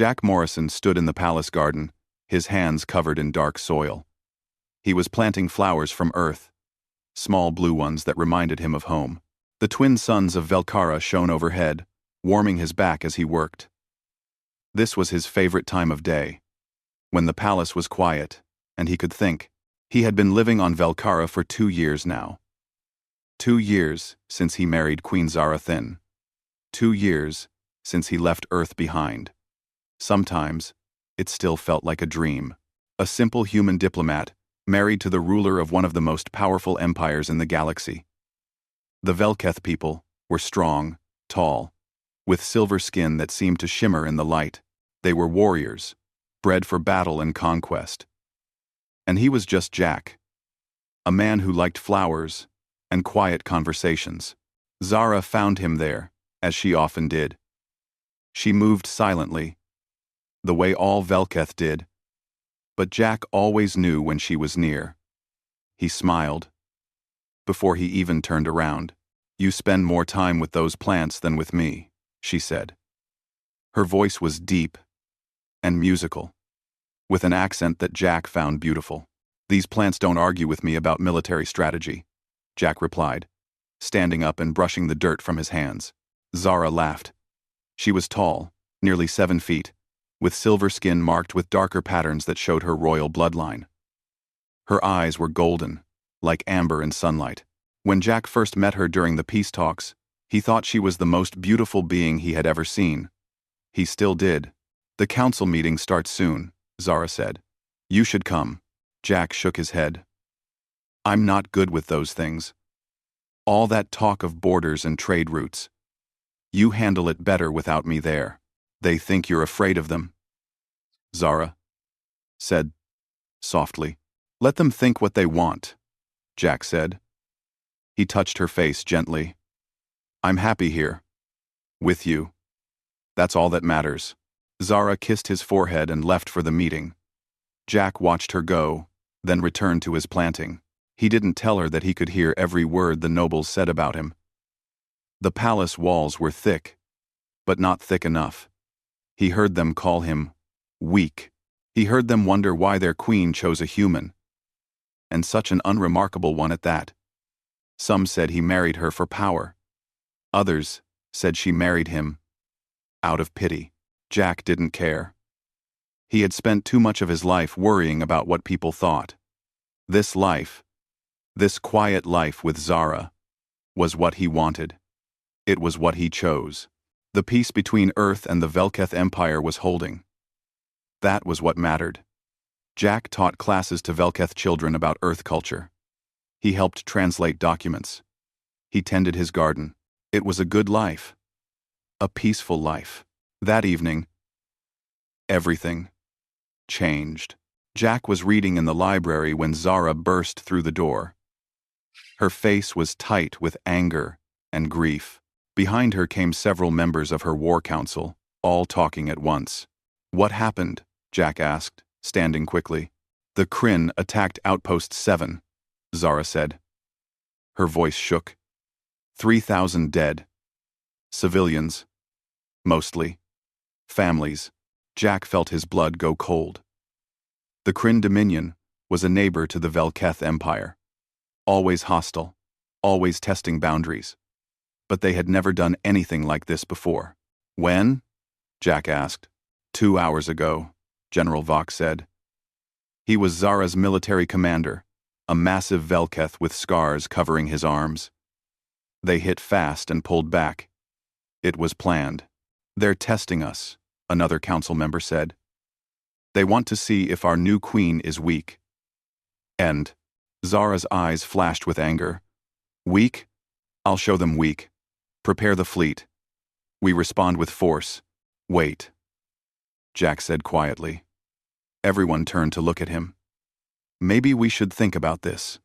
Jack Morrison stood in the palace garden, his hands covered in dark soil. He was planting flowers from Earth, small blue ones that reminded him of home. The twin suns of Velkara shone overhead, warming his back as he worked. This was his favorite time of day, when the palace was quiet, and he could think. He had been living on Velkara for 2 years now. 2 years since he married Queen Zarathin. 2 years since he left Earth behind. Sometimes, it still felt like a dream. A simple human diplomat, married to the ruler of one of the most powerful empires in the galaxy. The Velketh people were strong, tall, with silver skin that seemed to shimmer in the light. They were warriors, bred for battle and conquest. And he was just Jack, a man who liked flowers and quiet conversations. Zara found him there, as she often did. She moved silently, the way all Velketh did, but Jack always knew when she was near. He smiled, before he even turned around. "You spend more time with those plants than with me," she said. Her voice was deep and musical, with an accent that Jack found beautiful. "These plants don't argue with me about military strategy," Jack replied, standing up and brushing the dirt from his hands. Zara laughed. She was tall, nearly 7 feet, with silver skin marked with darker patterns that showed her royal bloodline. Her eyes were golden, like amber in sunlight. When Jack first met her during the peace talks, he thought she was the most beautiful being he had ever seen. He still did. "The council meeting starts soon," Zara said. "You should come." Jack shook his head. "I'm not good with those things. All that talk of borders and trade routes. You handle it better without me there. They think you're afraid of them." Zara said softly. "Let them think what they want," Jack said. He touched her face gently. "I'm happy here. With you. That's all that matters." Zara kissed his forehead and left for the meeting. Jack watched her go, then returned to his planting. He didn't tell her that he could hear every word the nobles said about him. The palace walls were thick, but not thick enough. He heard them call him weak. He heard them wonder why their queen chose a human, and such an unremarkable one at that. Some said he married her for power. Others said she married him out of pity. Jack didn't care. He had spent too much of his life worrying about what people thought. This life, this quiet life with Zara, was what he wanted. It was what he chose. The peace between Earth and the Velketh Empire was holding. That was what mattered. Jack taught classes to Velketh children about Earth culture. He helped translate documents. He tended his garden. It was a good life. A peaceful life. That evening, everything changed. Jack was reading in the library when Zara burst through the door. Her face was tight with anger and grief. Behind her came several members of her war council, all talking at once. "What happened?" Jack asked, standing quickly. "The Kryn attacked Outpost 7, Zara said. Her voice shook. 3,000 dead. Civilians. Mostly. Families. Jack felt his blood go cold. The Kryn Dominion was a neighbor to the Velketh Empire. Always hostile. Always testing boundaries. But they had never done anything like this before. "When?" Jack asked. 2 hours ago, General Vok said. He was Zara's military commander, a massive Velketh with scars covering his arms. They hit fast and pulled back. It was planned. "They're testing us," another council member said. "They want to see if our new queen is weak." And Zara's eyes flashed with anger. "Weak? I'll show them weak. Prepare the fleet. We respond with force. Wait," Jack said quietly. Everyone turned to look at him. "Maybe we should think about this,"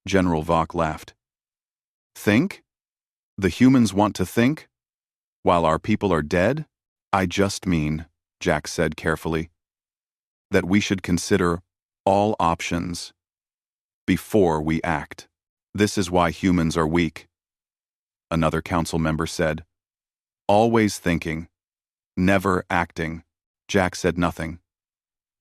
General Vok laughed. "Think? The humans want to think? While our people are dead? I just mean," Jack said carefully, "that we should consider all options before we act. This is why humans are weak," another council member said. "Always thinking, never acting. Jack said nothing.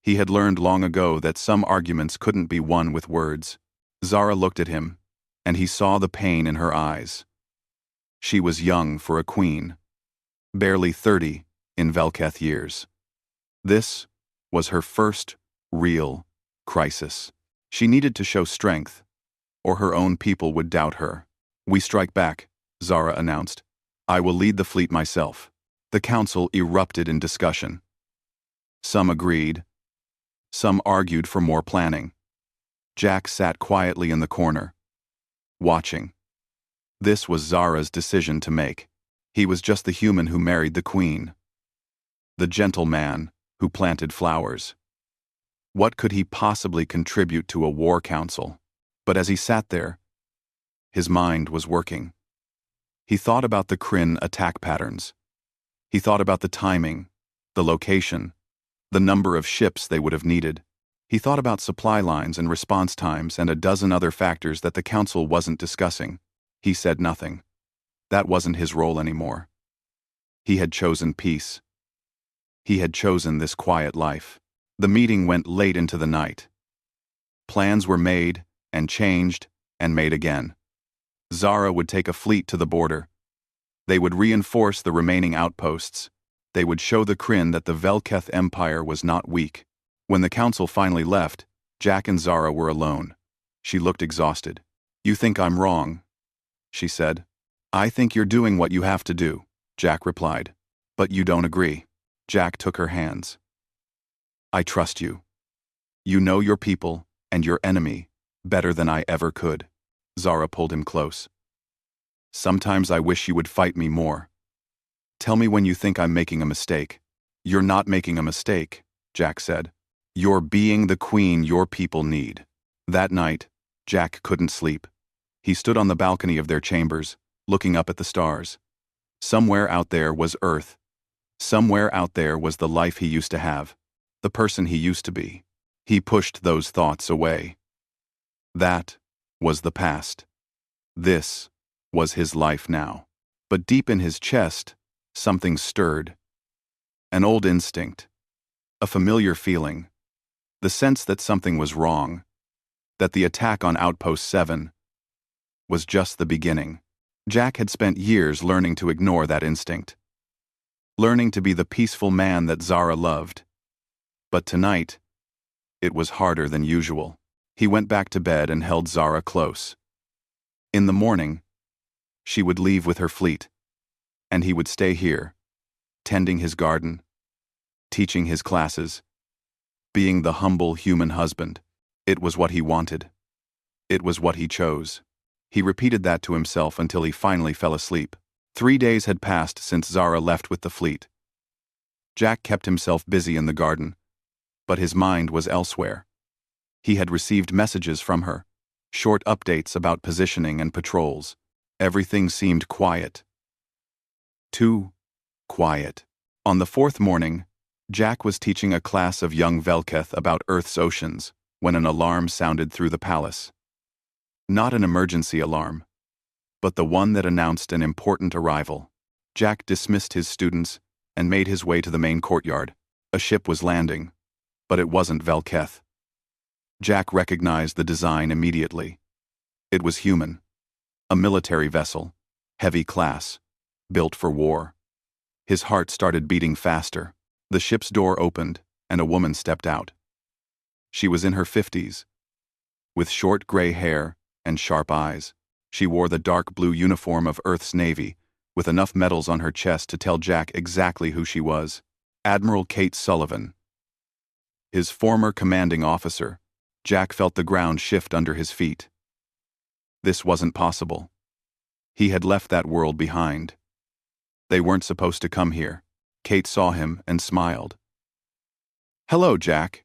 He had learned long ago that some arguments couldn't be won with words. Zara looked at him, and he saw the pain in her eyes. She was young for a queen, barely 30 in Velketh years. This was her first real crisis. She needed to show strength, or her own people would doubt her. "We strike back," Zara announced. "I will lead the fleet myself." The council erupted in discussion. Some agreed. Some argued for more planning. Jack sat quietly in the corner, watching. This was Zara's decision to make. He was just the human who married the queen. The gentleman who planted flowers. What could he possibly contribute to a war council? But as he sat there, his mind was working. He thought about the Kryn attack patterns. He thought about the timing, the location, the number of ships they would have needed. He thought about supply lines and response times and a dozen other factors that the council wasn't discussing. He said nothing. That wasn't his role anymore. He had chosen peace. He had chosen this quiet life. The meeting went late into the night. Plans were made and changed and made again. Zara would take a fleet to the border. They would reinforce the remaining outposts. They would show the Kryn that the Velketh Empire was not weak. When the council finally left, Jack and Zara were alone. She looked exhausted. "You think I'm wrong," she said. "I think you're doing what you have to do," Jack replied. "But you don't agree." Jack took her hands. "I trust you. You know your people and your enemy better than I ever could." Zara pulled him close. "Sometimes I wish you would fight me more. Tell me when you think I'm making a mistake." "You're not making a mistake," Jack said. "You're being the queen your people need." That night, Jack couldn't sleep. He stood on the balcony of their chambers, looking up at the stars. Somewhere out there was Earth. Somewhere out there was the life he used to have, the person he used to be. He pushed those thoughts away. That was the past. This was his life now. But deep in his chest, something stirred. An old instinct. A familiar feeling. The sense that something was wrong. That the attack on Outpost 7 was just the beginning. Jack had spent years learning to ignore that instinct. Learning to be the peaceful man that Zara loved. But tonight, it was harder than usual. He went back to bed and held Zara close. In the morning, she would leave with her fleet, and he would stay here, tending his garden, teaching his classes, being the humble human husband. It was what he wanted. It was what he chose. He repeated that to himself until he finally fell asleep. 3 days had passed since Zara left with the fleet. Jack kept himself busy in the garden, but his mind was elsewhere. He had received messages from her, short updates about positioning and patrols. Everything seemed quiet. Too quiet. On the 4th morning, Jack was teaching a class of young Velketh about Earth's oceans when an alarm sounded through the palace. Not an emergency alarm, but the one that announced an important arrival. Jack dismissed his students and made his way to the main courtyard. A ship was landing, but it wasn't Velketh. Jack recognized the design immediately. It was human. A military vessel, heavy class, built for war. His heart started beating faster. The ship's door opened, and a woman stepped out. She was in her 50s, with short gray hair and sharp eyes. She wore the dark blue uniform of Earth's Navy, with enough medals on her chest to tell Jack exactly who she was. Admiral Kate Sullivan. His former commanding officer. Jack felt the ground shift under his feet. This wasn't possible. He had left that world behind. They weren't supposed to come here. Kate saw him and smiled. "Hello, Jack."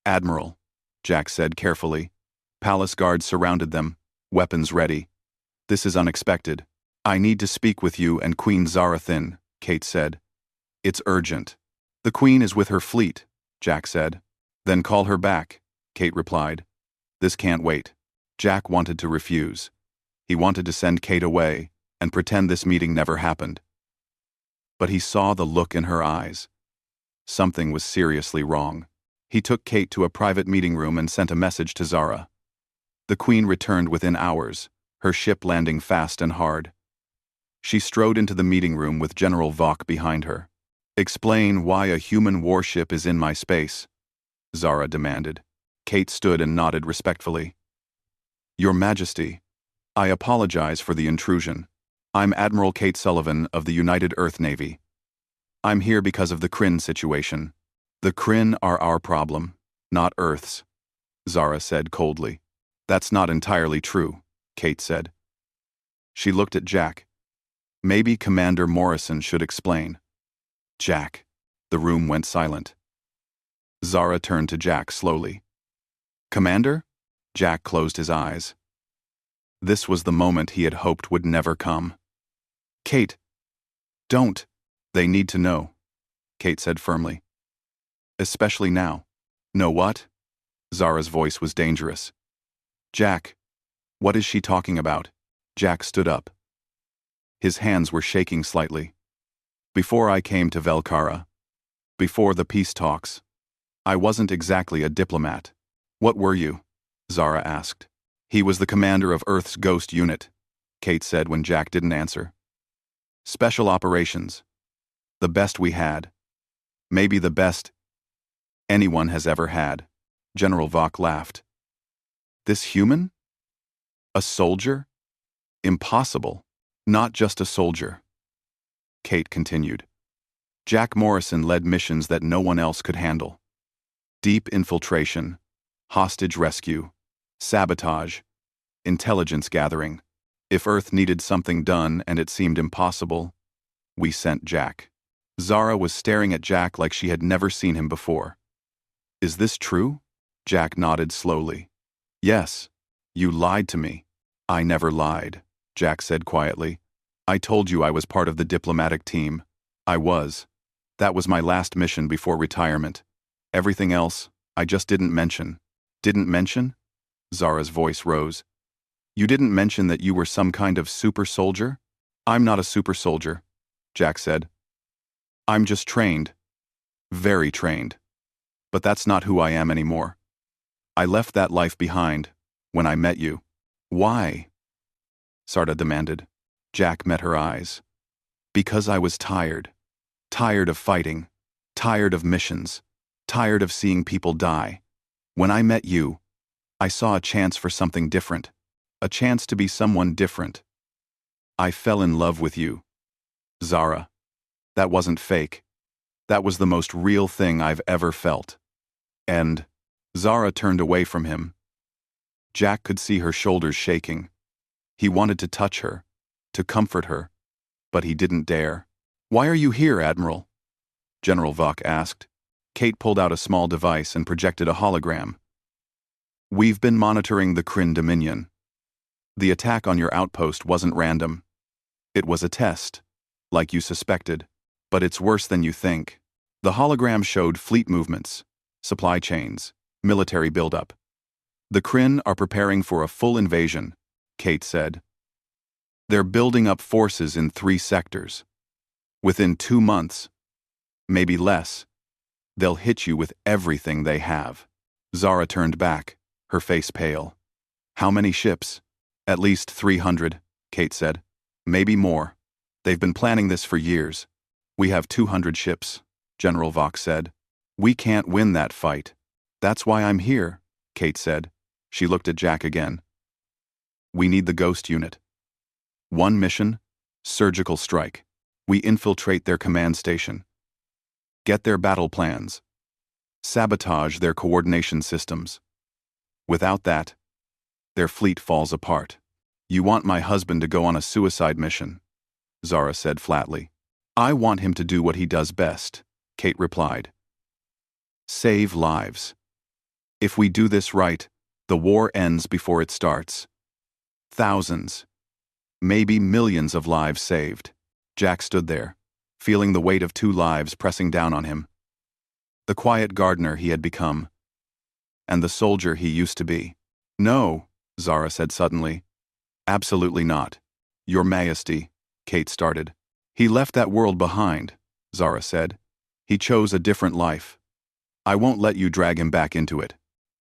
"Admiral," Jack said carefully. Palace guards surrounded them, weapons ready. "This is unexpected. I need to speak with you and Queen Zarathin," Kate said. "It's urgent." "The Queen is with her fleet," Jack said. "Then call her back," Kate replied. "This can't wait." Jack wanted to refuse. He wanted to send Kate away and pretend this meeting never happened. But he saw the look in her eyes. Something was seriously wrong. He took Kate to a private meeting room and sent a message to Zara. The Queen returned within hours, her ship landing fast and hard. She strode into the meeting room with General Vok behind her. "Explain why a human warship is in my space," Zara demanded. Kate stood and nodded respectfully. "Your Majesty, I apologize for the intrusion. I'm Admiral Kate Sullivan of the United Earth Navy. I'm here because of the Kryn situation. The Kryn are our problem, not Earth's," Zara said coldly. "That's not entirely true," Kate said. She looked at Jack. "Maybe Commander Morrison should explain." "Jack." The room went silent. Zara turned to Jack slowly. "Commander?" Jack closed his eyes. This was the moment he had hoped would never come. "Kate, don't. They need to know," Kate said firmly. "Especially now." "Know what?" Zara's voice was dangerous. "Jack, what is she talking about?" Jack stood up. His hands were shaking slightly. "Before I came to Velkara, before the peace talks, I wasn't exactly a diplomat." "What were you?" Zara asked. "He was the commander of Earth's Ghost Unit," Kate said when Jack didn't answer. "Special operations. The best we had. Maybe the best anyone has ever had." General Vok laughed. "This human? A soldier? Impossible. Not just a soldier." Kate continued. "Jack Morrison led missions that no one else could handle. Deep infiltration, hostage rescue, sabotage, intelligence gathering. If Earth needed something done and it seemed impossible, we sent Jack." Zara was staring at Jack like she had never seen him before. "Is this true?" Jack nodded slowly. "Yes. You lied to me." "I never lied," Jack said quietly. "I told you I was part of the diplomatic team. I was. That was my last mission before retirement. Everything else, I just didn't mention." "Didn't mention?" Zara's voice rose. "You didn't mention that you were some kind of super soldier?" "I'm not a super soldier," Jack said. "I'm just trained. Very trained. But that's not who I am anymore. I left that life behind when I met you." "Why?" Sarda demanded. Jack met her eyes. "Because I was tired. Tired of fighting. Tired of missions. Tired of seeing people die. When I met you, I saw a chance for something different. A chance to be someone different. I fell in love with you. Zara. That wasn't fake. That was the most real thing I've ever felt." And Zara turned away from him. Jack could see her shoulders shaking. He wanted to touch her, to comfort her, but he didn't dare. "Why are you here, Admiral?" General Vok asked. Kate pulled out a small device and projected a hologram. "We've been monitoring the Kryn Dominion. The attack on your outpost wasn't random. It was a test, like you suspected, but it's worse than you think." The hologram showed fleet movements, supply chains, military buildup. "The Kryn are preparing for a full invasion," Kate said. "They're building up forces in 3 sectors. Within 2 months, maybe less, they'll hit you with everything they have." Zara turned back, her face pale. "How many ships?" "At least 300, Kate said. "Maybe more. They've been planning this for years." "We have 200 ships," General Vok said. "We can't win that fight." "That's why I'm here," Kate said. She looked at Jack again. "We need the Ghost Unit. 1 mission, surgical strike. We infiltrate their command station. Get their battle plans. Sabotage their coordination systems. Without that, their fleet falls apart." "You want my husband to go on a suicide mission," Zara said flatly. "I want him to do what he does best," Kate replied. "Save lives. If we do this right, the war ends before it starts. Thousands, maybe millions of lives saved." Jack stood there, feeling the weight of 2 lives pressing down on him. The quiet gardener he had become, and the soldier he used to be. "No," Zara said suddenly. "Absolutely not. Your Majesty," Kate started. "He left that world behind," Zara said. He chose a different life. I won't let you drag him back into it.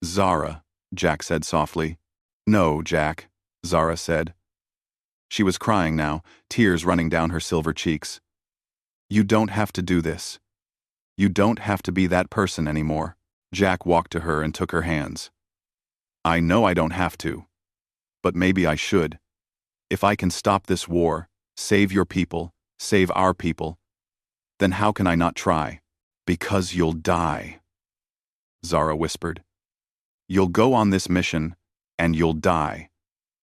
Zara, Jack said softly. No, Jack, Zara said. She was crying now, tears running down her silver cheeks. You don't have to do this. You don't have to be that person anymore. Jack walked to her and took her hands. I know I don't have to. But maybe I should. If I can stop this war, save your people, save our people, then how can I not try? Because you'll die, Zara whispered. You'll go on this mission, and you'll die,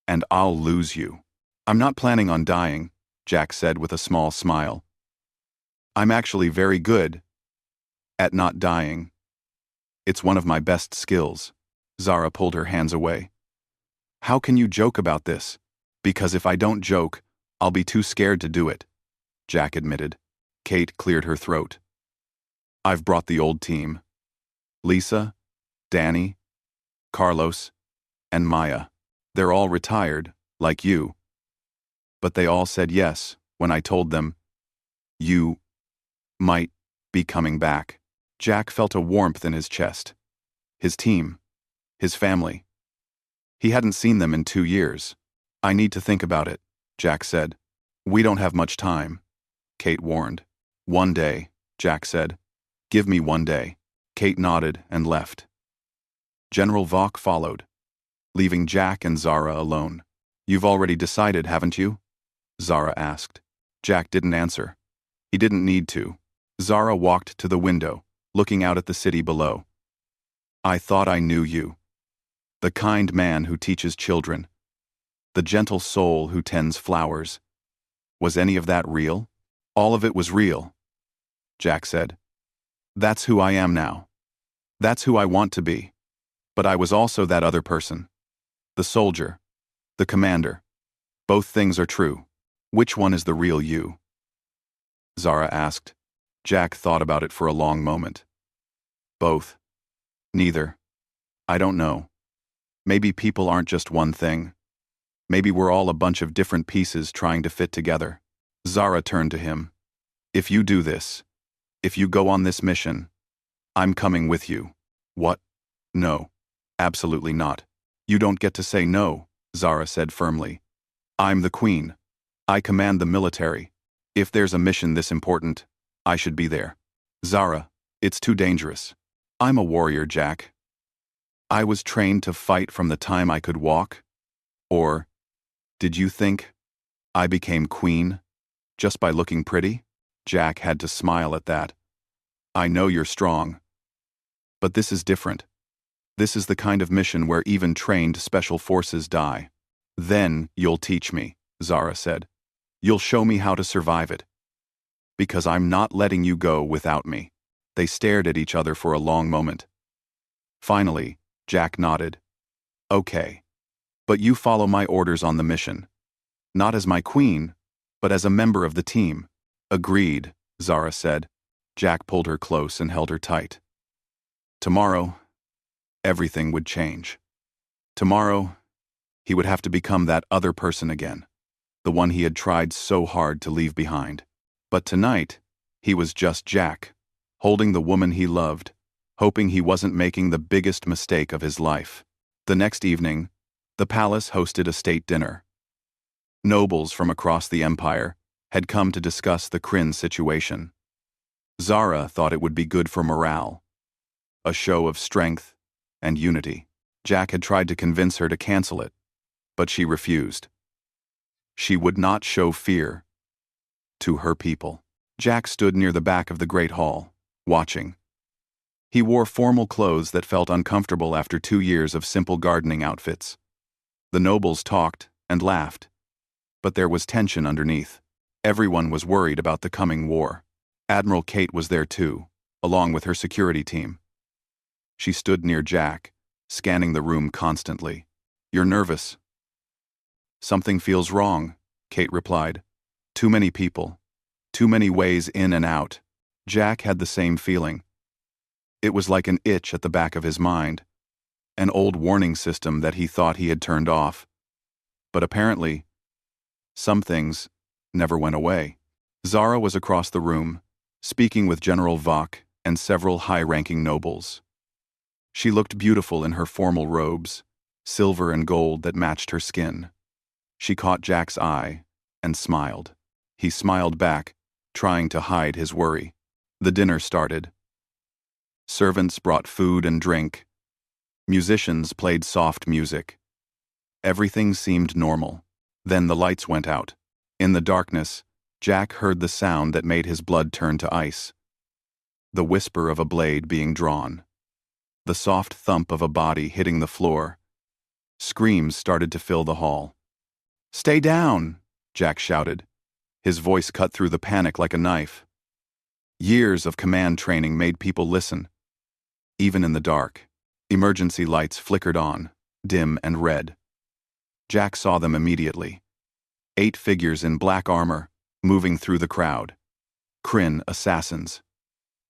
and I'll lose you. I'm not planning on dying, Jack said with a small smile. I'm actually very good at not dying. It's one of my best skills. Zara pulled her hands away. How can you joke about this? Because if I don't joke, I'll be too scared to do it, Jack admitted. Kate cleared her throat. I've brought the old team. Lisa, Danny, Carlos, and Maya. They're all retired, like you. But they all said yes when I told them, you might be coming back. Jack felt a warmth in his chest. His team. His family. He hadn't seen them in 2 years. I need to think about it, Jack said. We don't have much time, Kate warned. 1 day, Jack said. Give me 1 day. Kate nodded and left. General Vok followed, leaving Jack and Zara alone. You've already decided, haven't you? Zara asked. Jack didn't answer. He didn't need to. Zara walked to the window, looking out at the city below. I thought I knew you. The kind man who teaches children. The gentle soul who tends flowers. Was any of that real? All of it was real, Jack said. That's who I am now. That's who I want to be. But I was also that other person. The soldier. The commander. Both things are true. Which one is the real you? Zara asked. Jack thought about it for a long moment. Both. Neither. I don't know. Maybe people aren't just one thing. Maybe we're all a bunch of different pieces trying to fit together. Zara turned to him. If you do this, if you go on this mission, I'm coming with you. What? No. Absolutely not. You don't get to say no, Zara said firmly. I'm the queen. I command the military. If there's a mission this important, I should be there. Zara, it's too dangerous. I'm a warrior, Jack. I was trained to fight from the time I could walk. Or, did you think I became queen just by looking pretty? Jack had to smile at that. I know you're strong. But this is different. This is the kind of mission where even trained special forces die. Then you'll teach me, Zara said. You'll show me how to survive it. Because I'm not letting you go without me. They stared at each other for a long moment. Finally, Jack nodded. Okay. But you follow my orders on the mission. Not as my queen, but as a member of the team. Agreed, Zara said. Jack pulled her close and held her tight. Tomorrow, everything would change. Tomorrow, he would have to become that other person again, the one he had tried so hard to leave behind. But tonight, he was just Jack, holding the woman he loved, hoping he wasn't making the biggest mistake of his life. The next evening, the palace hosted a state dinner. Nobles from across the empire had come to discuss the Kryn situation. Zara thought it would be good for morale, a show of strength and unity. Jack had tried to convince her to cancel it, but she refused. She would not show fear to her people. Jack stood near the back of the great hall, watching. He wore formal clothes that felt uncomfortable after 2 years of simple gardening outfits. The nobles talked and laughed, but there was tension underneath. Everyone was worried about the coming war. Admiral Kate was there too, along with her security team. She stood near Jack, scanning the room constantly. You're nervous. Something feels wrong, Kate replied. Too many people. Too many ways in and out. Jack had the same feeling. It was like an itch at the back of his mind, an old warning system that he thought he had turned off. But apparently, some things never went away. Zara was across the room, speaking with General Vok and several high-ranking nobles. She looked beautiful in her formal robes, silver and gold that matched her skin. She caught Jack's eye and smiled. He smiled back, trying to hide his worry. The dinner started. Servants brought food and drink. Musicians played soft music. Everything seemed normal. Then the lights went out. In the darkness, Jack heard the sound that made his blood turn to ice. The whisper of a blade being drawn. The soft thump of a body hitting the floor. Screams started to fill the hall. "Stay down!" Jack shouted. His voice cut through the panic like a knife. Years of command training made people listen. Even in the dark, emergency lights flickered on, dim and red. Jack saw them immediately. 8 figures in black armor, moving through the crowd. Kryn assassins.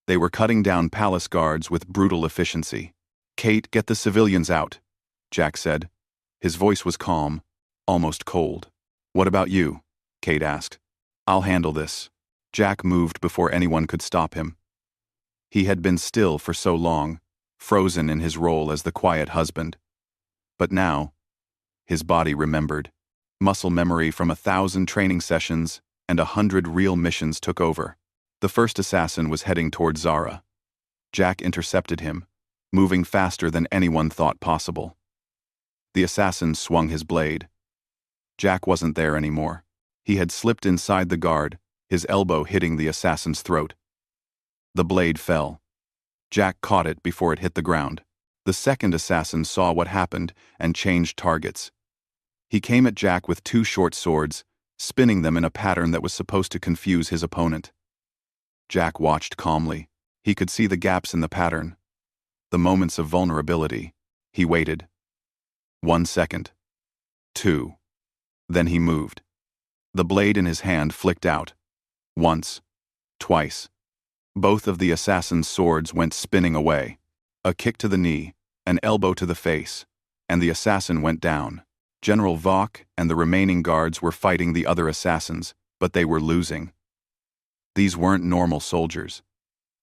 They were cutting down palace guards with brutal efficiency. "Kate, get the civilians out," Jack said. His voice was calm, almost cold. "What about you?" Kate asked. "I'll handle this." Jack moved before anyone could stop him. He had been still for so long, frozen in his role as the quiet husband. But now, his body remembered. Muscle memory from 1,000 training sessions and 100 real missions took over. The first assassin was heading toward Zara. Jack intercepted him, moving faster than anyone thought possible. The assassin swung his blade. Jack wasn't there anymore. He had slipped inside the guard, his elbow hitting the assassin's throat. The blade fell. Jack caught it before it hit the ground. The second assassin saw what happened and changed targets. He came at Jack with 2 short swords, spinning them in a pattern that was supposed to confuse his opponent. Jack watched calmly. He could see the gaps in the pattern. The moments of vulnerability. He waited. 1 second. 2. Then he moved. The blade in his hand flicked out. Once. Twice. Both of the assassin's swords went spinning away. A kick to the knee, an elbow to the face, and the assassin went down. General Vok and the remaining guards were fighting the other assassins, but they were losing. These weren't normal soldiers.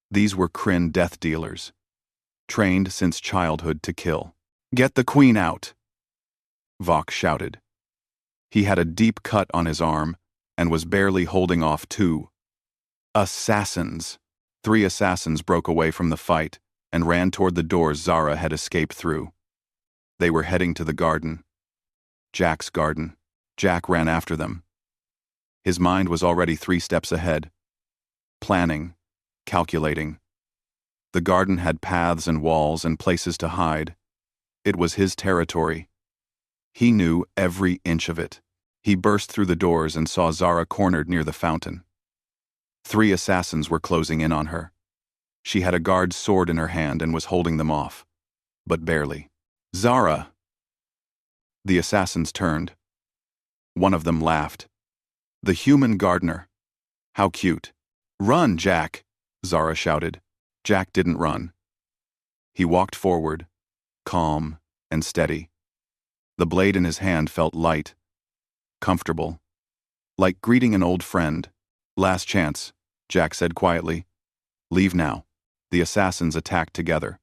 These were Kryn death dealers, trained since childhood to kill. "Get the queen out!" Vok shouted. He had a deep cut on his arm and was barely holding off 2 assassins. 3 assassins broke away from the fight and ran toward the doors Zara had escaped through. They were heading to the garden. Jack's garden. Jack ran after them. His mind was already 3 steps ahead. Planning, calculating. The garden had paths and walls and places to hide. It was his territory. He knew every inch of it. He burst through the doors and saw Zara cornered near the fountain. 3 assassins were closing in on her. She had a guard's sword in her hand and was holding them off. But barely. "Zara!" The assassins turned. One of them laughed. "The human gardener. How cute." "Run, Jack!" Zara shouted. Jack didn't run. He walked forward, calm and steady. The blade in his hand felt light, comfortable, like greeting an old friend. "Last chance," Jack said quietly. "Leave now." The assassins attacked together.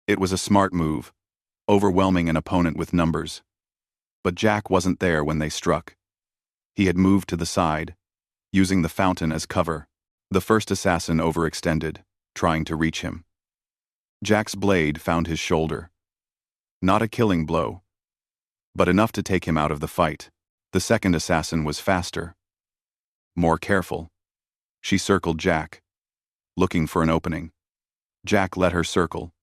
It was a smart move, overwhelming an opponent with numbers. But Jack wasn't there when they struck. He had moved to the side, using the fountain as cover. The first assassin overextended, trying to reach him. Jack's blade found his shoulder. Not a killing blow, but enough to take him out of the fight. The second assassin was faster, more careful. She circled Jack, looking for an opening. Jack let her circle,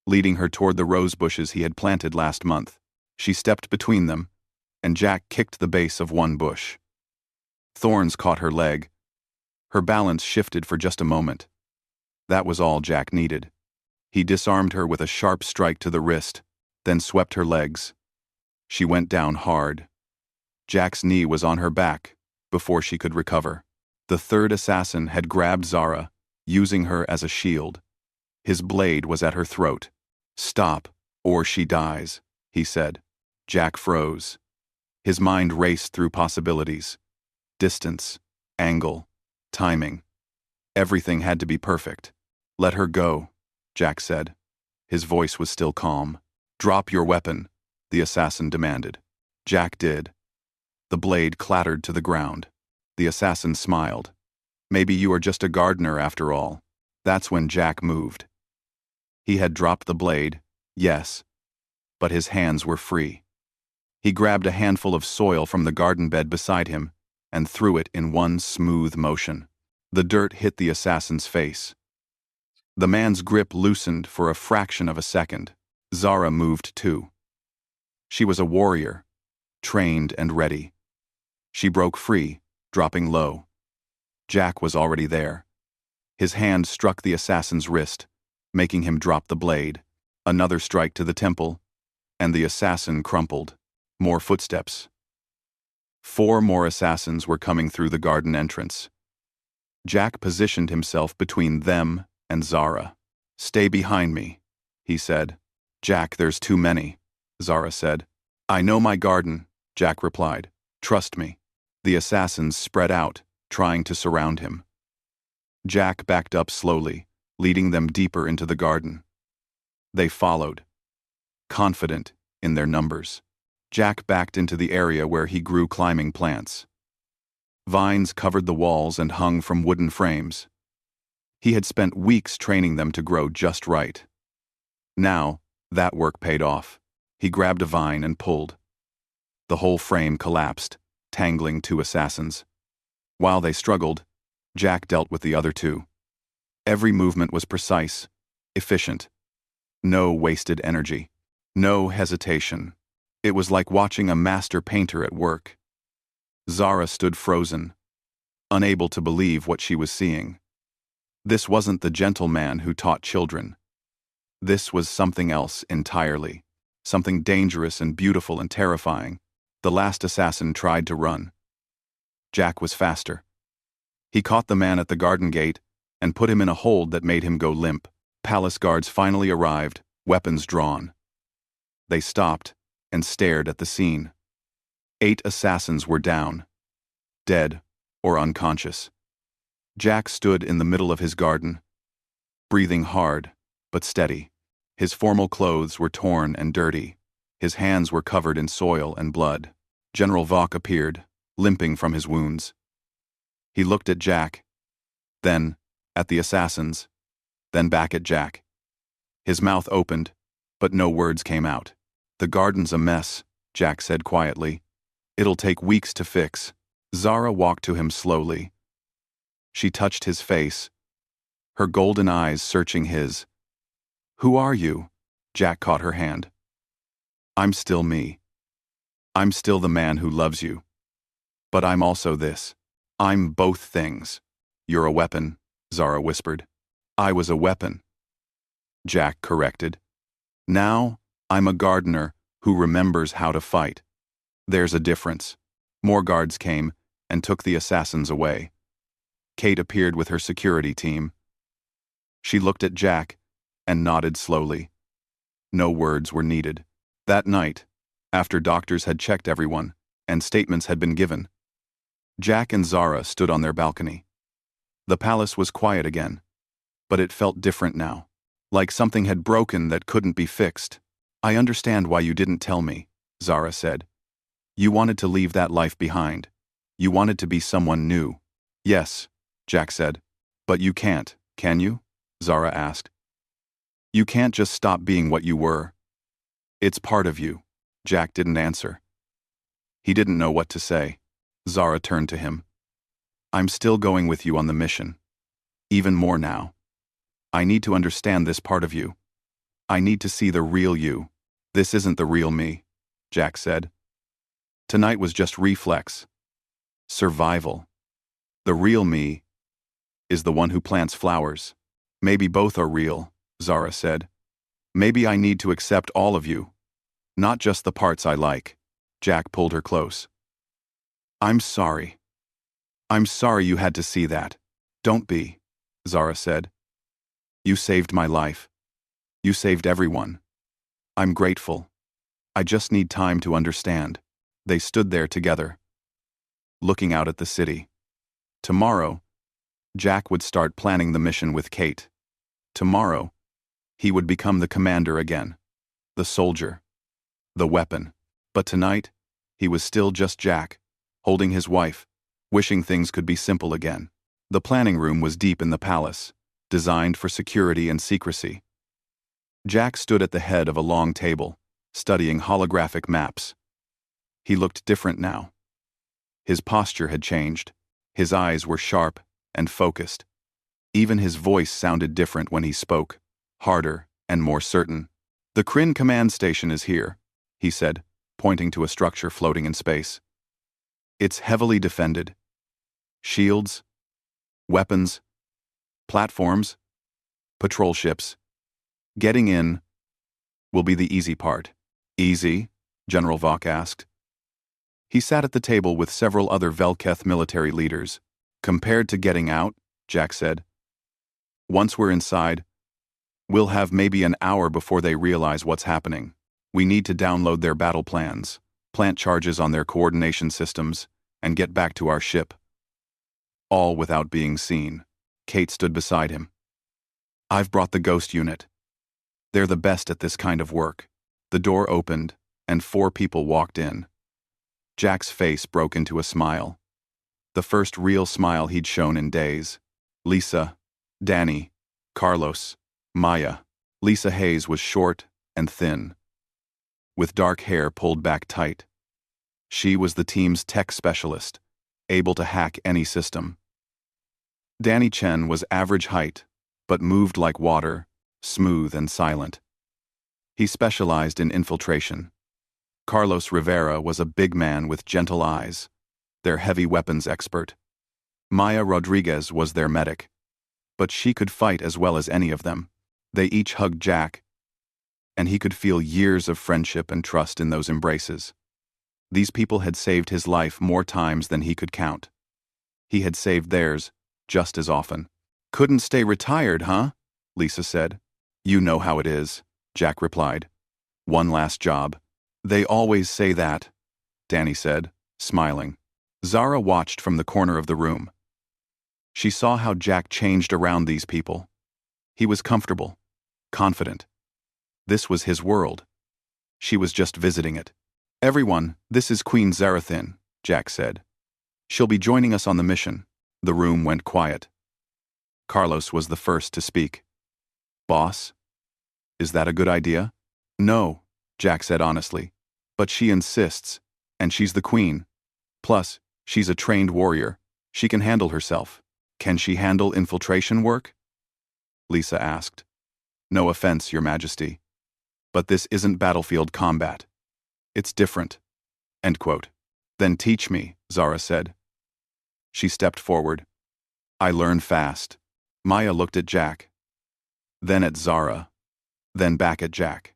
leading her toward the rose bushes he had planted last month. She stepped between them, and Jack kicked the base of one bush. Thorns caught her leg. Her balance shifted for just a moment. That was all Jack needed. He disarmed her with a sharp strike to the wrist, then swept her legs. She went down hard. Jack's knee was on her back before she could recover. The third assassin had grabbed Zara, using her as a shield. His blade was at her throat. "Stop, or she dies," he said. Jack froze. His mind raced through possibilities. Distance, angle, timing. Everything had to be perfect. Let her go, Jack said. His voice was still calm. Drop your weapon, the assassin demanded. Jack did. The blade clattered to the ground. The assassin smiled. Maybe you are just a gardener after all. That's when Jack moved. He had dropped the blade, yes, but his hands were free. He grabbed a handful of soil from the garden bed beside him and threw it in one smooth motion. The dirt hit the assassin's face. The man's grip loosened for a fraction of a second. Zara moved too. She was a warrior, trained and ready. She broke free, dropping low. Jack was already there. His hand struck the assassin's wrist, making him drop the blade. Another strike to the temple, and the assassin crumpled. More footsteps. 4 more assassins were coming through the garden entrance. Jack positioned himself between them and Zara. Stay behind me, he said. Jack, there's too many, Zara said. I know my garden, Jack replied. Trust me. The assassins spread out, trying to surround him. Jack backed up slowly, leading them deeper into the garden. They followed, confident in their numbers. Jack backed into the area where he grew climbing plants. Vines covered the walls and hung from wooden frames. He had spent weeks training them to grow just right. Now, that work paid off. He grabbed a vine and pulled. The whole frame collapsed, tangling 2 assassins. While they struggled, Jack dealt with the other 2. Every movement was precise, efficient. No wasted energy. No hesitation. It was like watching a master painter at work. Zara stood frozen, unable to believe what she was seeing. This wasn't the gentle man who taught children. This was something else entirely. Something dangerous and beautiful and terrifying. The last assassin tried to run. Jack was faster. He caught the man at the garden gate and put him in a hold that made him go limp. Palace guards finally arrived, weapons drawn. They stopped and stared at the scene. 8 assassins were down, dead or unconscious. Jack stood in the middle of his garden, breathing hard but steady. His formal clothes were torn and dirty. His hands were covered in soil and blood. General Vok appeared, limping from his wounds. He looked at Jack, then at the assassins, then back at Jack. His mouth opened, but no words came out. The garden's a mess, Jack said quietly. It'll take weeks to fix. Zara walked to him slowly. She touched his face, her golden eyes searching his. Who are you? Jack caught her hand. I'm still me. I'm still the man who loves you. But I'm also this. I'm both things. You're a weapon, Zara whispered. I was a weapon, Jack corrected. Now, I'm a gardener who remembers how to fight. There's a difference. More guards came and took the assassins away. Kate appeared with her security team. She looked at Jack and nodded slowly. No words were needed. That night, after doctors had checked everyone and statements had been given, Jack and Zara stood on their balcony. The palace was quiet again, but it felt different now, like something had broken that couldn't be fixed. I understand why you didn't tell me, Zara said. You wanted to leave that life behind. You wanted to be someone new. Yes, Jack said. But you can't, can you? Zara asked. You can't just stop being what you were. It's part of you. Jack didn't answer. He didn't know what to say. Zara turned to him. I'm still going with you on the mission. Even more now. I need to understand this part of you. I need to see the real you. This isn't the real me, Jack said. Tonight was just reflex. Survival. The real me is the one who plants flowers. Maybe both are real, Zara said. Maybe I need to accept all of you. Not just the parts I like. Jack pulled her close. I'm sorry. I'm sorry you had to see that. Don't be, Zara said. You saved my life. You saved everyone. I'm grateful. I just need time to understand. They stood there together, looking out at the city. Tomorrow, Jack would start planning the mission with Kate. Tomorrow, he would become the commander again. The soldier. The weapon. But tonight, he was still just Jack, holding his wife, wishing things could be simple again. The planning room was deep in the palace, designed for security and secrecy. Jack stood at the head of a long table, studying holographic maps. He looked different now. His posture had changed. His eyes were sharp and focused. Even his voice sounded different when he spoke, harder and more certain. "The Kryn command station is here," he said, pointing to a structure floating in space. "It's heavily defended. Shields, weapons, platforms, patrol ships. Getting in will be the easy part." "Easy?" General Vok asked. He sat at the table with several other Velketh military leaders. "Compared to getting out," Jack said. "Once we're inside, we'll have maybe an hour before they realize what's happening. We need to download their battle plans, plant charges on their coordination systems, and get back to our ship." All without being seen. Kate stood beside him. "I've brought the ghost unit. They're the best at this kind of work." The door opened, and 4 people walked in. Jack's face broke into a smile. The first real smile he'd shown in days. Lisa, Danny, Carlos, Maya. Lisa Hayes was short and thin, with dark hair pulled back tight. She was the team's tech specialist, able to hack any system. Danny Chen was average height, but moved like water, smooth and silent. He specialized in infiltration. Carlos Rivera was a big man with gentle eyes, their heavy weapons expert. Maya Rodriguez was their medic, but she could fight as well as any of them. They each hugged Jack, and he could feel years of friendship and trust in those embraces. These people had saved his life more times than he could count. He had saved theirs just as often. "Couldn't stay retired, huh?" Lisa said. "You know how it is," Jack replied. "One last job." "They always say that," Danny said, smiling. Zara watched from the corner of the room. She saw how Jack changed around these people. He was comfortable, confident. This was his world. She was just visiting it. "Everyone, this is Queen Zarathin," Jack said. "She'll be joining us on the mission." The room went quiet. Carlos was the first to speak. "Boss, is that a good idea?" "No," Jack said honestly. "But she insists, and she's the queen. Plus, she's a trained warrior. She can handle herself." "Can she handle infiltration work?" Lisa asked. "No offense, Your Majesty, but this isn't battlefield combat. It's different." End quote. "Then teach me," Zara said. She stepped forward. "I learn fast." Maya looked at Jack, then at Zara, then back at Jack.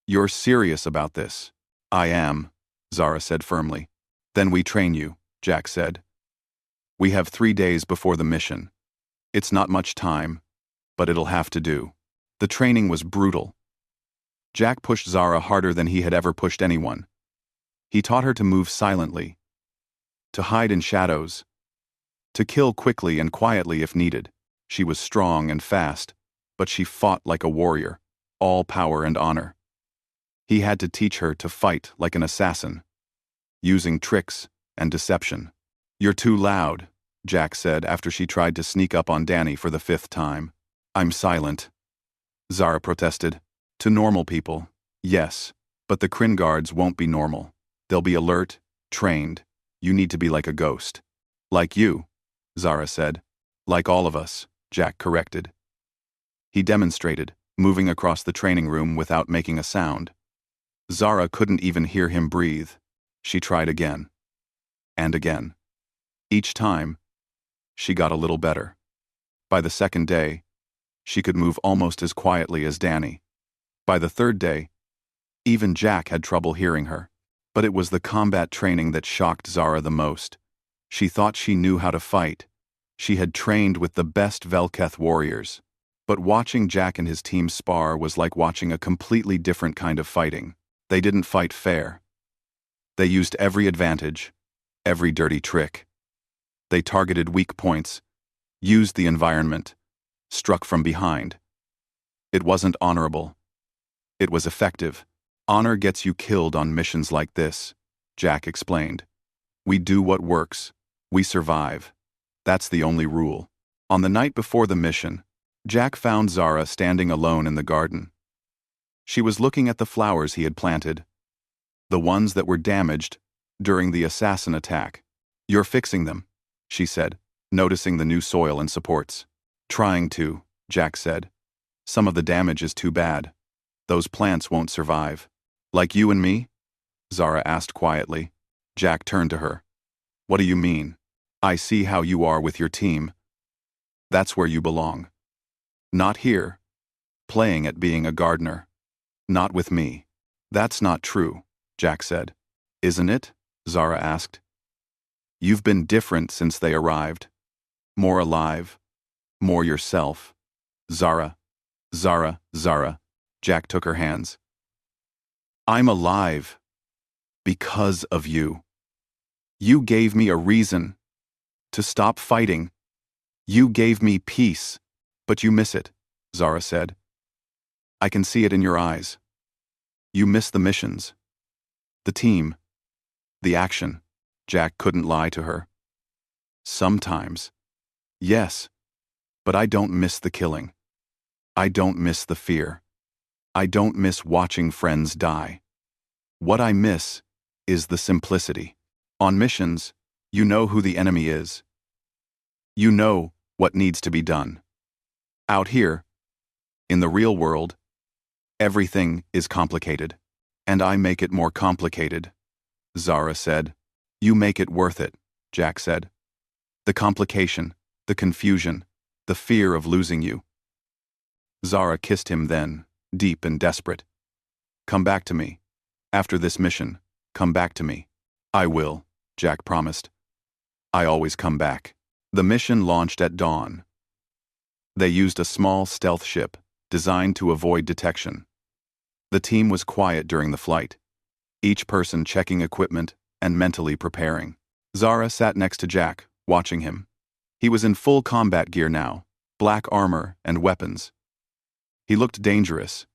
"You're serious about this?" "I am," Zara said firmly. "Then we train you," Jack said. "We have 3 days before the mission. It's not much time, but it'll have to do." The training was brutal. Jack pushed Zara harder than he had ever pushed anyone. He taught her to move silently, to hide in shadows, to kill quickly and quietly if needed. She was strong and fast, but she fought like a warrior, all power and honor. He had to teach her to fight like an assassin, using tricks and deception. "You're too loud," Jack said after she tried to sneak up on Danny for the 5th time. "I'm silent," Zara protested. "To normal people, yes, but the Kryn guards won't be normal. They'll be alert, trained. You need to be like a ghost." "Like you," Zara said. "Like all of us," Jack corrected. He demonstrated, moving across the training room without making a sound. Zara couldn't even hear him breathe. She tried again. And again. Each time, she got a little better. By the 2nd day, she could move almost as quietly as Danny. By the 3rd day, even Jack had trouble hearing her. But it was the combat training that shocked Zara the most. She thought she knew how to fight. She had trained with the best Velketh warriors. But watching Jack and his team spar was like watching a completely different kind of fighting. They didn't fight fair. They used every advantage, every dirty trick. They targeted weak points, Used the environment. Struck from behind. It wasn't honorable. It was effective. Honor gets you killed on missions like this, Jack explained. We do what works. We survive. That's the only rule. On the night before the mission, Jack found Zara standing alone in the garden. She was looking at the flowers he had planted. The ones that were damaged during the assassin attack. You're fixing them, she said, noticing the new soil and supports. Trying to, Jack said. Some of the damage is too bad. Those plants won't survive. Like you and me? Zara asked quietly. Jack turned to her. What do you mean? I see how you are with your team. That's where you belong. Not here. Playing at being a gardener. Not with me. That's not true, Jack said. Isn't it? Zara asked. You've been different since they arrived. More alive. More yourself. Zara. Jack took her hands. I'm alive. Because of you. You gave me a reason to stop fighting. You gave me peace, but you miss it, Zara said. I can see it in your eyes. You miss the missions. The team. The action. Jack couldn't lie to her. Sometimes. Yes. But I don't miss the killing. I don't miss the fear. I don't miss watching friends die. What I miss is the simplicity. On missions, you know who the enemy is. You know what needs to be done. Out here, in the real world, everything is complicated. And I make it more complicated, Zara said. You make it worth it, Jack said. The complication, the confusion, the fear of losing you. Zara kissed him then, deep and desperate. Come back to me. After this mission, come back to me. I will, Jack promised. I always come back. The mission launched at dawn. They used a small stealth ship, designed to avoid detection. The team was quiet during the flight, each person checking equipment and mentally preparing. Zara sat next to Jack, watching him. He was in full combat gear now, black armor and weapons. He looked dangerous.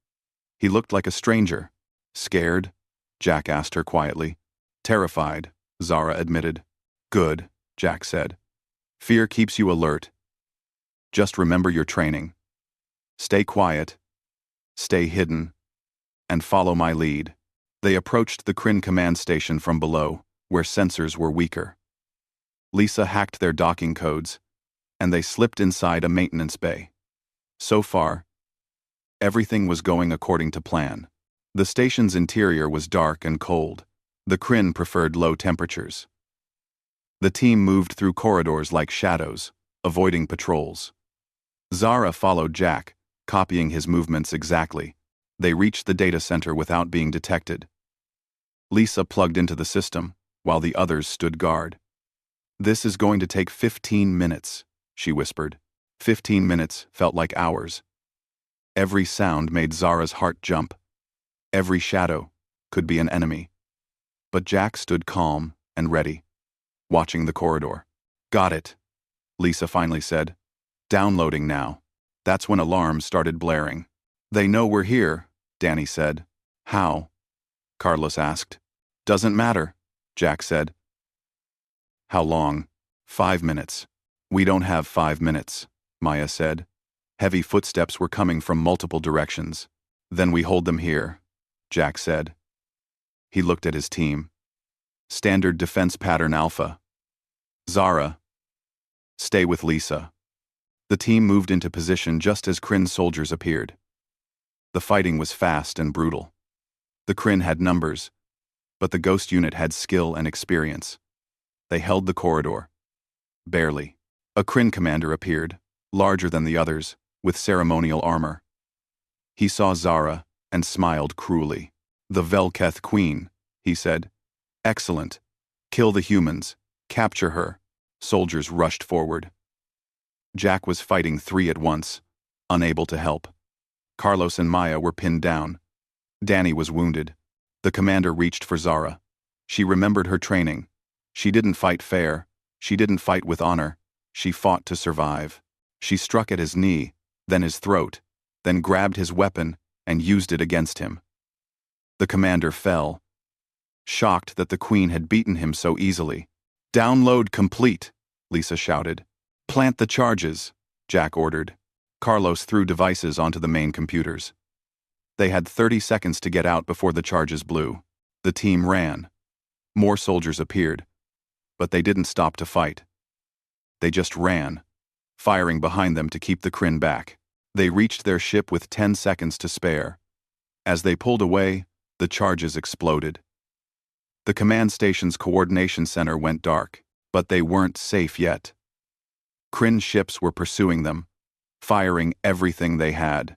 He looked like a stranger. Scared? Jack asked her quietly. Terrified, Zara admitted. Good, Jack said. Fear keeps you alert. Just remember your training. Stay quiet. Stay hidden. And follow my lead. They approached the Kryn command station from below, where sensors were weaker. Lisa hacked their docking codes, and they slipped inside a maintenance bay. So far, everything was going according to plan. The station's interior was dark and cold. The Kryn preferred low temperatures. The team moved through corridors like shadows, avoiding patrols. Zara followed Jack, copying his movements exactly. They reached the data center without being detected. Lisa plugged into the system, while the others stood guard. This is going to take 15 minutes, she whispered. 15 minutes felt like hours. Every sound made Zara's heart jump. Every shadow could be an enemy. But Jack stood calm and ready, watching the corridor. Got it, Lisa finally said. Downloading now. That's when alarms started blaring. They know we're here, Danny said. How? Carlos asked. Doesn't matter, Jack said. How long? 5 minutes. We don't have 5 minutes, Maya said. Heavy footsteps were coming from multiple directions. Then we hold them here, Jack said. He looked at his team. Standard defense pattern Alpha. Zara. Stay with Lisa. The team moved into position just as Kryn soldiers appeared. The fighting was fast and brutal. The Kryn had numbers, but the Ghost unit had skill and experience. They held the corridor. Barely. A Kryn commander appeared, larger than the others, with ceremonial armor. He saw Zara and smiled cruelly. The Velketh Queen, he said. Excellent. Kill the humans. Capture her. Soldiers rushed forward. Jack was fighting 3 at once, unable to help. Carlos and Maya were pinned down. Danny was wounded. The commander reached for Zara. She remembered her training. She didn't fight fair. She didn't fight with honor. She fought to survive. She struck at his knee, then his throat, then grabbed his weapon and used it against him. The commander fell, shocked that the Queen had beaten him so easily. "Download complete," Lisa shouted. "Plant the charges," Jack ordered. Carlos threw devices onto the main computers. They had 30 seconds to get out before the charges blew. The team ran. More soldiers appeared, but they didn't stop to fight. They just ran, firing behind them to keep the Kryn back. They reached their ship with 10 seconds to spare. As they pulled away, the charges exploded. The command station's coordination center went dark, but they weren't safe yet. Kryn ships were pursuing them, firing everything they had.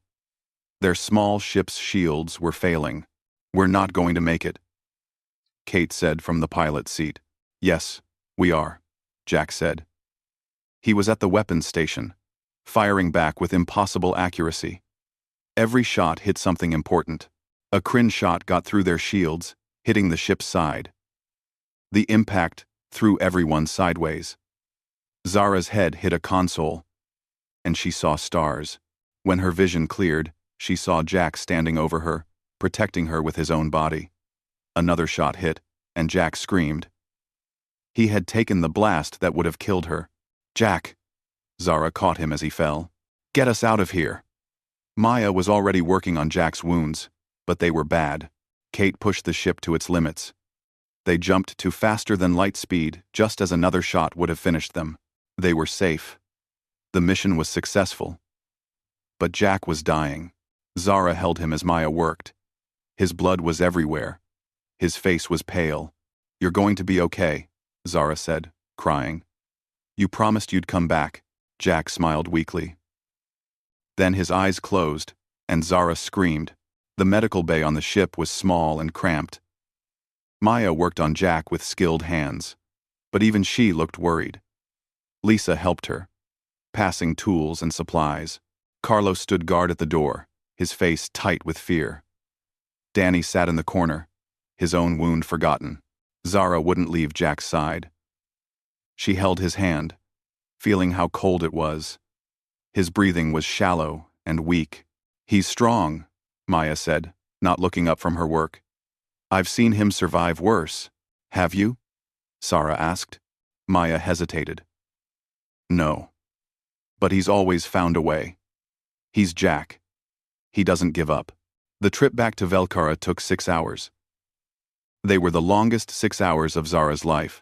Their small ship's shields were failing. "We're not going to make it," Kate said from the pilot's seat. "Yes, we are," Jack said. He was at the weapons station, firing back with impossible accuracy. Every shot hit something important. A Kryn shot got through their shields, hitting the ship's side. The impact threw everyone sideways. Zara's head hit a console, and she saw stars. When her vision cleared, she saw Jack standing over her, protecting her with his own body. Another shot hit, and Jack screamed. He had taken the blast that would have killed her. "Jack!" Zara caught him as he fell. "Get us out of here!" Maya was already working on Jack's wounds, but they were bad. Kate pushed the ship to its limits. They jumped to faster than light speed just as another shot would have finished them. They were safe. The mission was successful. But Jack was dying. Zara held him as Maya worked. His blood was everywhere. His face was pale. "You're going to be okay," Zara said, crying. "You promised you'd come back." Jack smiled weakly. Then his eyes closed, and Zara screamed. The medical bay on the ship was small and cramped. Maya worked on Jack with skilled hands, but even she looked worried. Lisa helped her, passing tools and supplies. Carlos stood guard at the door, his face tight with fear. Danny sat in the corner, his own wound forgotten. Zara wouldn't leave Jack's side. She held his hand, feeling how cold it was. His breathing was shallow and weak. "He's strong," Maya said, not looking up from her work. "I've seen him survive worse." "Have you?" Zara asked. Maya hesitated. "No. But he's always found a way. He's Jack. He doesn't give up." The trip back to Velkara took 6 hours. They were the longest 6 hours of Zara's life.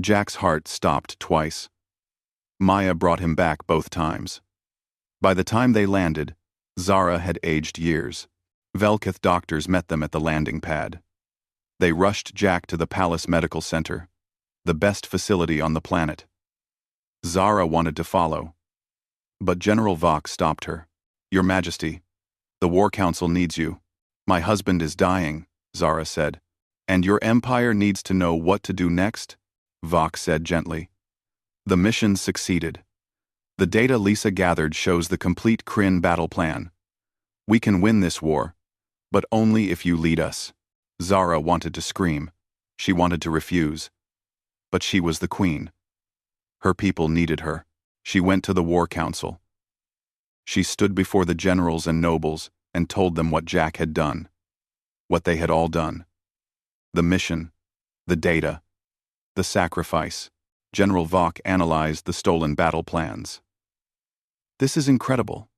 Jack's heart stopped twice. Maya brought him back both times. By the time they landed, Zara had aged years. Velkith doctors met them at the landing pad. They rushed Jack to the Palace Medical Center, the best facility on the planet. Zara wanted to follow, but General Vok stopped her. "Your Majesty, the War Council needs you. My husband is dying," Zara said. "And your empire needs to know what to do next," Vok said gently. The mission succeeded. The data Lisa gathered shows the complete Kryn battle plan. "We can win this war, but only if you lead us." Zara wanted to scream. She wanted to refuse. But she was the queen. Her people needed her. She went to the War Council. She stood before the generals and nobles and told them what Jack had done. What they had all done. The mission, the data, the sacrifice. General Vok analyzed the stolen battle plans. "This is incredible.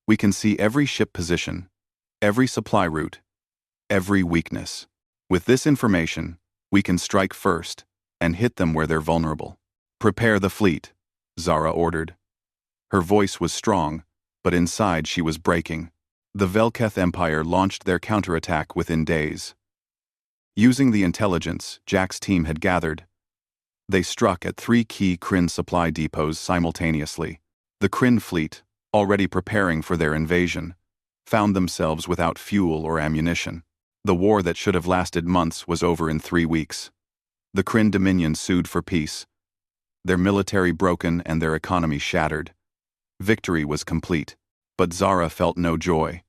We can see every ship position, every supply route, every weakness. With this information, we can strike first and hit them where they're vulnerable." "Prepare the fleet," Zara ordered. Her voice was strong, but inside she was breaking. The Velketh Empire launched their counterattack within days. Using the intelligence Jack's team had gathered, they struck at 3 key Kryn supply depots simultaneously. The Kryn fleet, already preparing for their invasion, found themselves without fuel or ammunition. The war that should have lasted months was over in 3 weeks. The Kryn Dominion sued for peace, their military broken and their economy shattered. Victory was complete, but Zara felt no joy.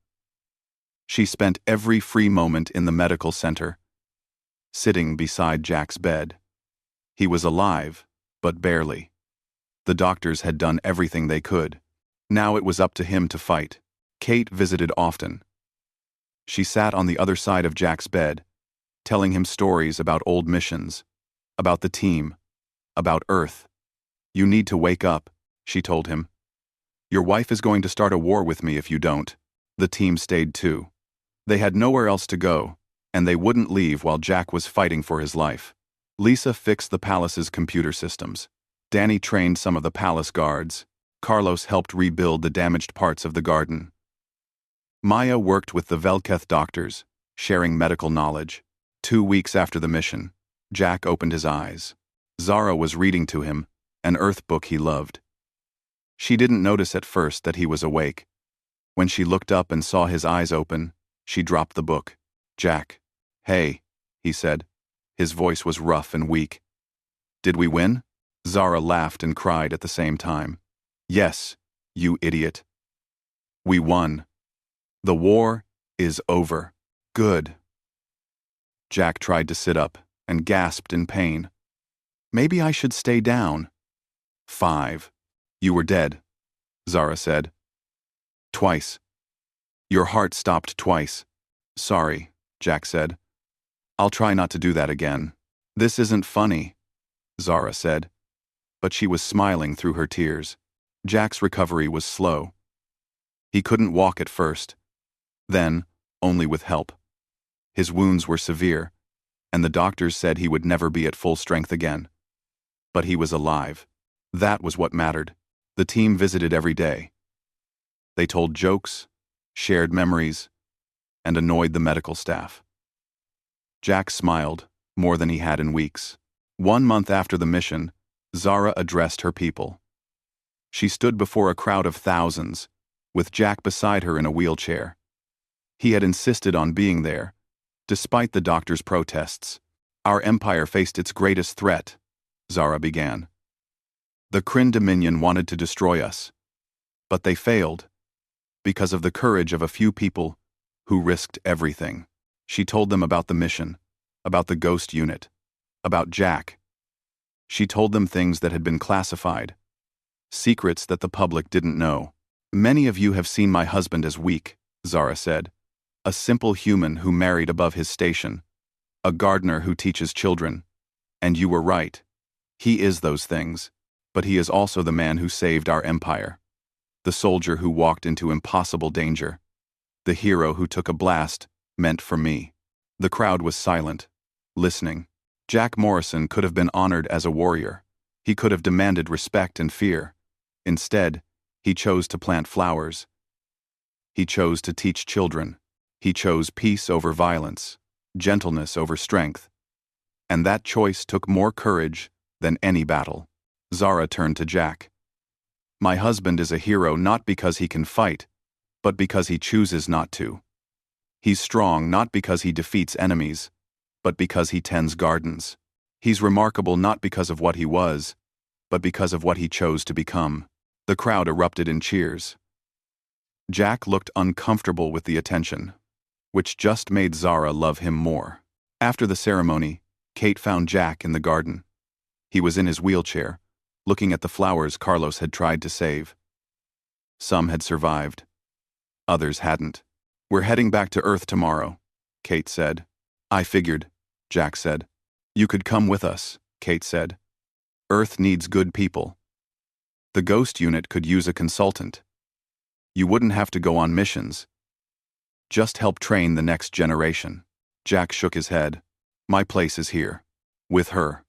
She spent every free moment in the medical center, sitting beside Jack's bed. He was alive, but barely. The doctors had done everything they could. Now it was up to him to fight. Kate visited often. She sat on the other side of Jack's bed, telling him stories about old missions, about the team, about Earth. "You need to wake up," she told him. "Your wife is going to start a war with me if you don't." The team stayed too. They had nowhere else to go, and they wouldn't leave while Jack was fighting for his life. Lisa fixed the palace's computer systems. Danny trained some of the palace guards. Carlos helped rebuild the damaged parts of the garden. Maya worked with the Velketh doctors, sharing medical knowledge. 2 weeks after the mission, Jack opened his eyes. Zara was reading to him, an Earth book he loved. She didn't notice at first that he was awake. When she looked up and saw his eyes open, she dropped the book. "Jack." "Hey," he said. His voice was rough and weak. "Did we win?" Zara laughed and cried at the same time. "Yes, you idiot. We won. The war is over." "Good." Jack tried to sit up and gasped in pain. "Maybe I should stay down." 5. "You were dead," Zara said. "Twice. Your heart stopped twice." "Sorry," Jack said. "I'll try not to do that again." "This isn't funny," Zara said. But she was smiling through her tears. Jack's recovery was slow. He couldn't walk at first. Then, only with help. His wounds were severe, and the doctors said he would never be at full strength again. But he was alive. That was what mattered. The team visited every day. They told jokes, shared memories, and annoyed the medical staff. Jack smiled, more than he had in weeks. 1 month after the mission, Zara addressed her people. She stood before a crowd of thousands, with Jack beside her in a wheelchair. He had insisted on being there, despite the doctor's protests. "Our empire faced its greatest threat," Zara began. "The Kryn Dominion wanted to destroy us. But they failed, because of the courage of a few people who risked everything." She told them about the mission, about the Ghost Unit, about Jack. She told them things that had been classified, secrets that the public didn't know. "Many of you have seen my husband as weak," Zara said. "A simple human who married above his station, a gardener who teaches children. And you were right. He is those things, but he is also the man who saved our empire. The soldier who walked into impossible danger. The hero who took a blast meant for me." The crowd was silent, listening. Jack Morrison could have been honored as a warrior. He could have demanded respect and fear. Instead, he chose to plant flowers. He chose to teach children. He chose peace over violence, gentleness over strength. And that choice took more courage than any battle. Zara turned to Jack. "My husband is a hero not because he can fight, but because he chooses not to. He's strong not because he defeats enemies, but because he tends gardens. He's remarkable not because of what he was, but because of what he chose to become." The crowd erupted in cheers. Jack looked uncomfortable with the attention, which just made Zara love him more. After the ceremony, Kate found Jack in the garden. He was in his wheelchair, looking at the flowers Carlos had tried to save. Some had survived. Others hadn't. "We're heading back to Earth tomorrow," Kate said. "I figured," Jack said. "You could come with us," Kate said. "Earth needs good people. The Ghost Unit could use a consultant. You wouldn't have to go on missions. Just help train the next generation." Jack shook his head. "My place is here. With her."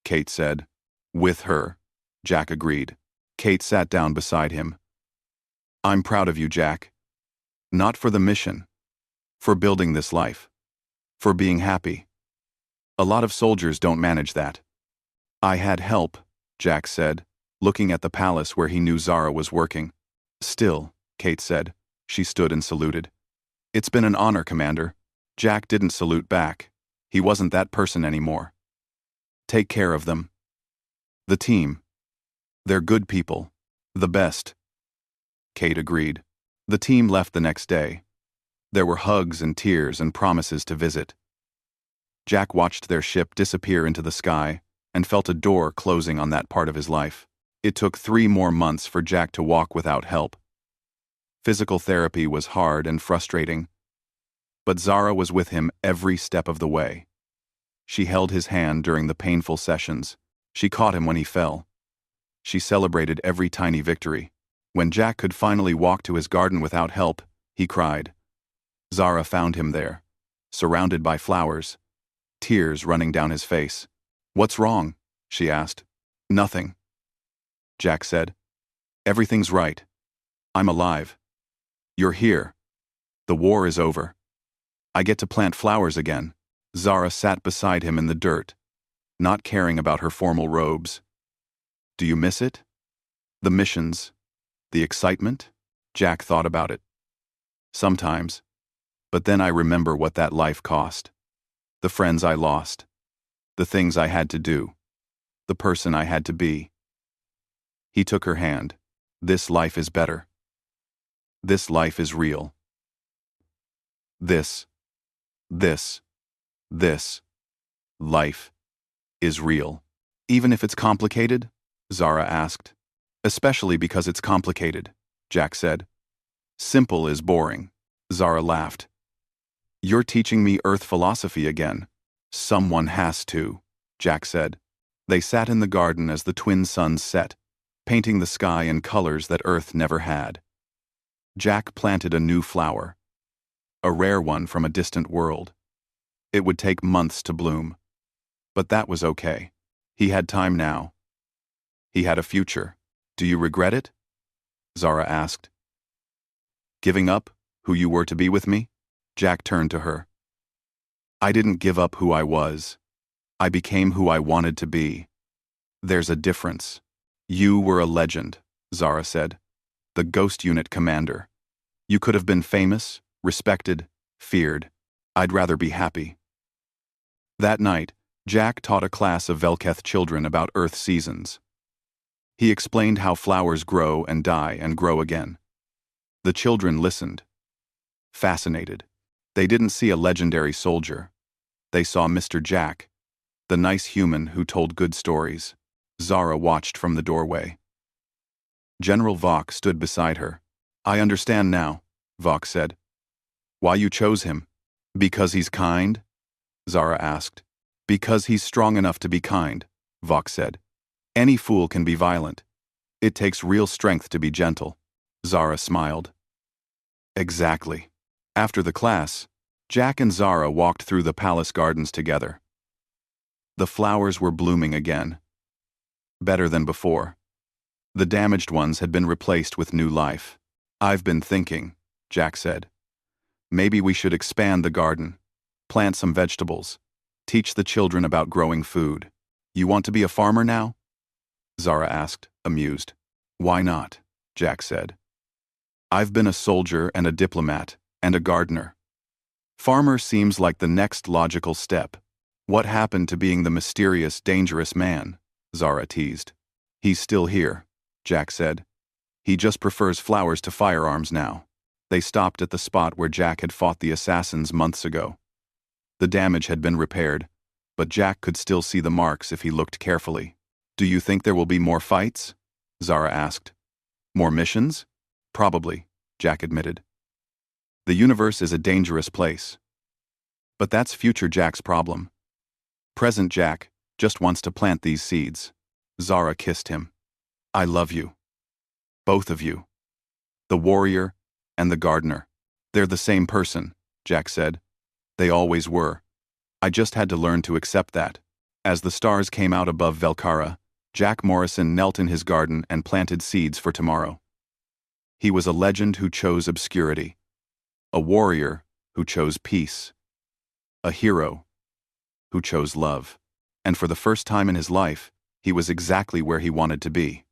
Kate said. "With her," Jack agreed. Kate sat down beside him. "I'm proud of you, Jack. Not for the mission. For building this life. For being happy. A lot of soldiers don't manage that." "I had help," Jack said, looking at the palace where he knew Zara was working. "Still," Kate said. She stood and saluted. "It's been an honor, Commander." Jack didn't salute back. He wasn't that person anymore. "Take care of them. The team. They're good people. The best." Kate agreed. The team left the next day. There were hugs and tears and promises to visit. Jack watched their ship disappear into the sky and felt a door closing on that part of his life. It took 3 more months for Jack to walk without help. Physical therapy was hard and frustrating, but Zara was with him every step of the way. She held his hand during the painful sessions. She caught him when he fell. She celebrated every tiny victory. When Jack could finally walk to his garden without help, he cried. Zara found him there, surrounded by flowers, tears running down his face. "What's wrong?" she asked. "Nothing," Jack said. "Everything's right. I'm alive. You're here. The war is over. I get to plant flowers again." Zara sat beside him in the dirt, not caring about her formal robes. "Do you miss it? The missions? The excitement?" Jack thought about it. "Sometimes. But then I remember what that life cost. The friends I lost. The things I had to do. The person I had to be." He took her hand. "This life is better. This life is real. This life is real." "Even if it's complicated?" Zara asked. "Especially because it's complicated," Jack said. "Simple is boring." Zara laughed. "You're teaching me Earth philosophy again." "Someone has to," Jack said. They sat in the garden as the twin suns set, painting the sky in colors that Earth never had. Jack planted a new flower, a rare one from a distant world. It would take months to bloom, but that was okay. He had time now. He had a future. "Do you regret it?" Zara asked. "Giving up who you were to be with me?" Jack turned to her. "I didn't give up who I was. I became who I wanted to be. There's a difference." "You were a legend," Zara said. "The Ghost Unit commander. You could have been famous, respected, feared. I'd rather be happy." That night, Jack taught a class of Velketh children about Earth seasons. He explained how flowers grow and die and grow again. The children listened, fascinated. They didn't see a legendary soldier. They saw Mr. Jack, the nice human who told good stories. Zara watched from the doorway. General Vok stood beside her. "I understand now," Vok said. "Why you chose him?" "Because he's kind?" Zara asked. "Because he's strong enough to be kind," Vok said. "Any fool can be violent. It takes real strength to be gentle." Zara smiled. "Exactly." After the class, Jack and Zara walked through the palace gardens together. The flowers were blooming again. Better than before. The damaged ones had been replaced with new life. "I've been thinking," Jack said. "Maybe we should expand the garden, plant some vegetables, teach the children about growing food." "You want to be a farmer now?" Zara asked, amused. "Why not?" Jack said. "I've been a soldier and a diplomat and a gardener. Farmer seems like the next logical step." "What happened to being the mysterious, dangerous man?" Zara teased. "He's still here," Jack said. "He just prefers flowers to firearms now." They stopped at the spot where Jack had fought the assassins months ago. The damage had been repaired, but Jack could still see the marks if he looked carefully. "Do you think there will be more fights?" Zara asked. "More missions?" "Probably," Jack admitted. "The universe is a dangerous place." But that's future Jack's problem. Present Jack just wants to plant these seeds. Zara kissed him. "I love you. Both of you. The warrior and the gardener. They're the same person," Jack said. "They always were. I just had to learn to accept that." As the stars came out above Velkara, Jack Morrison knelt in his garden and planted seeds for tomorrow. He was a legend who chose obscurity, a warrior who chose peace, a hero who chose love. And for the first time in his life, he was exactly where he wanted to be.